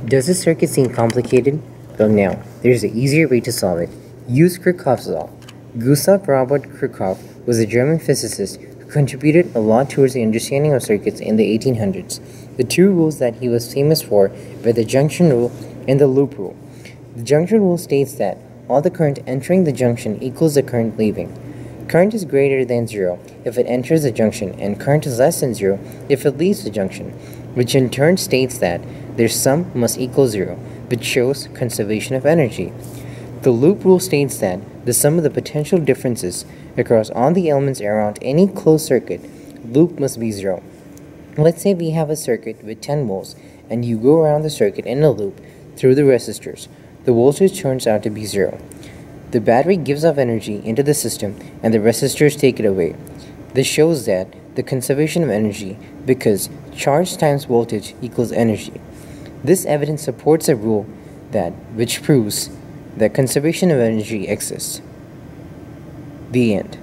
Does this circuit seem complicated? Well, now, there's an easier way to solve it. Use Kirchhoff's law. Gustav Robert Kirchhoff was a German physicist who contributed a lot towards the understanding of circuits in the 1800s. The two rules that he was famous for were the junction rule and the loop rule. The junction rule states that all the current entering the junction equals the current leaving. Current is greater than zero if it enters the junction, and current is less than zero if it leaves the junction, which in turn states that their sum must equal zero, which shows conservation of energy. The loop rule states that the sum of the potential differences across all the elements around any closed circuit loop must be zero. Let's say we have a circuit with 10 volts, and you go around the circuit in a loop through the resistors. The voltage turns out to be zero. The battery gives off energy into the system, and the resistors take it away. This shows that the conservation of energy because charge times voltage equals energy. This evidence supports a rule which proves that conservation of energy exists. The end.